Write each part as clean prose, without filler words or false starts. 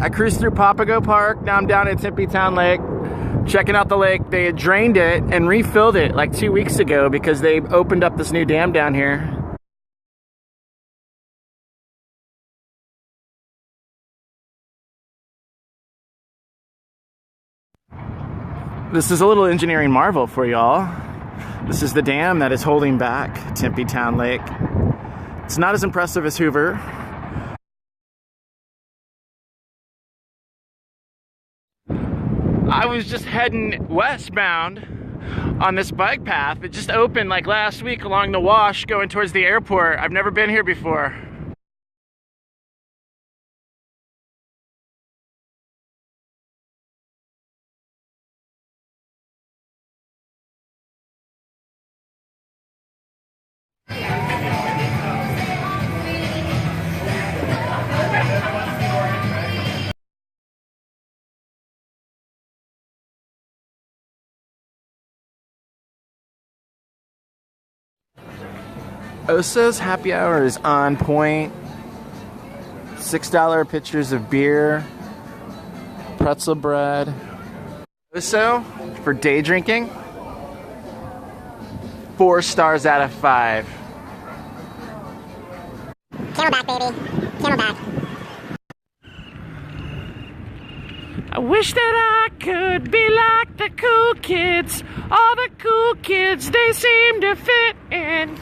I cruised through Papago Park. Now I'm down at Tempe Town Lake, checking out the lake. They had drained it and refilled it like 2 weeks ago because they opened up this new dam down here. This is a little engineering marvel for y'all. This is the dam that is holding back Tempe Town Lake. It's not as impressive as Hoover. I was just heading westbound on this bike path. It just opened like last week along the wash going towards the airport. I've never been here before. Oso's happy hour is on point. $6 pitchers of beer, pretzel bread. Oso for day drinking, 4 stars out of 5. Camelback, baby. Camelback. I wish that I could be like the cool kids. All the cool kids, they seem to fit in.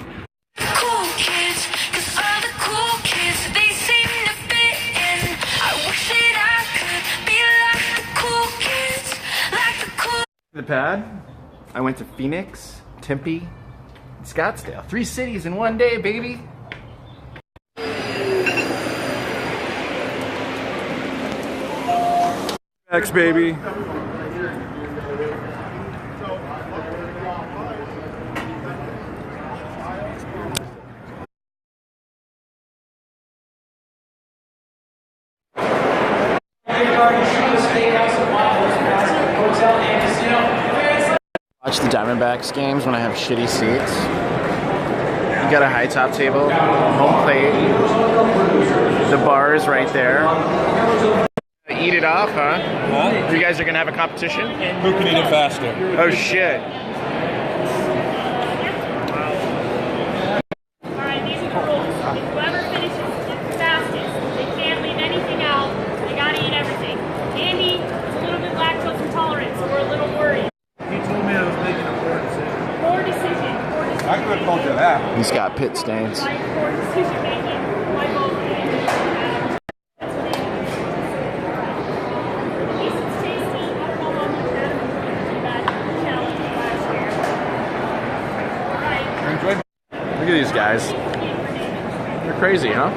Cool kids, 'cause all the cool kids, they seem to fit in. I wish that I could be like the cool kids, like the cool. The pad, I went to Phoenix, Tempe, and Scottsdale. 3 cities in one day, baby. Dbacks, baby. Watch the Dbacks games when I have shitty seats. You got a high top table, home plate. The bar is right there. Eat it off, huh? Huh? You guys are gonna have a competition? Who can eat it faster? Oh shit. Alright, these are the rules. Whoever finishes fastest, they can't leave anything out. They gotta eat everything. Andy is a little bit lactose intolerant, so we're a little worried. He told me I was making a poor decision. Poor decision. Poor decision. I could have told you that. He's got pit stains. Like poor decision making. My vote is that's what it is. At least it's tasty. I don't know how much Adam did that challenge last year. Alright. Look at these guys. They're crazy, huh?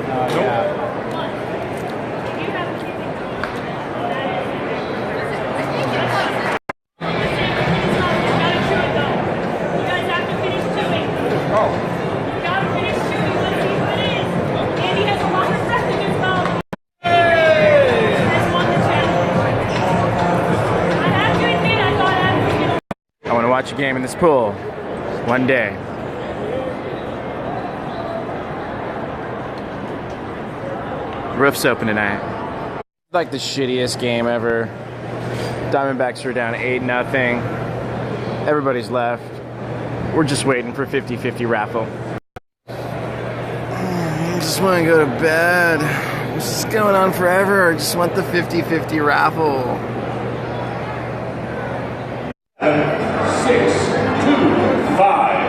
I want to watch a game in this pool one day. Roof's open tonight. Like the shittiest game ever. Diamondbacks are down 8-0. Everybody's left. We're just waiting for 50-50 raffle. I just want to go to bed. This is going on forever. I just want the 50-50 raffle. 6, 2, 5.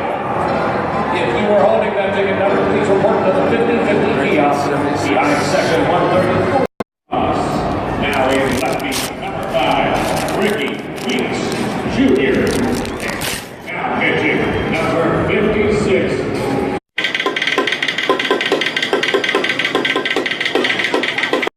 If you are holding that ticket number, please report to the 50-50 kiosk behind second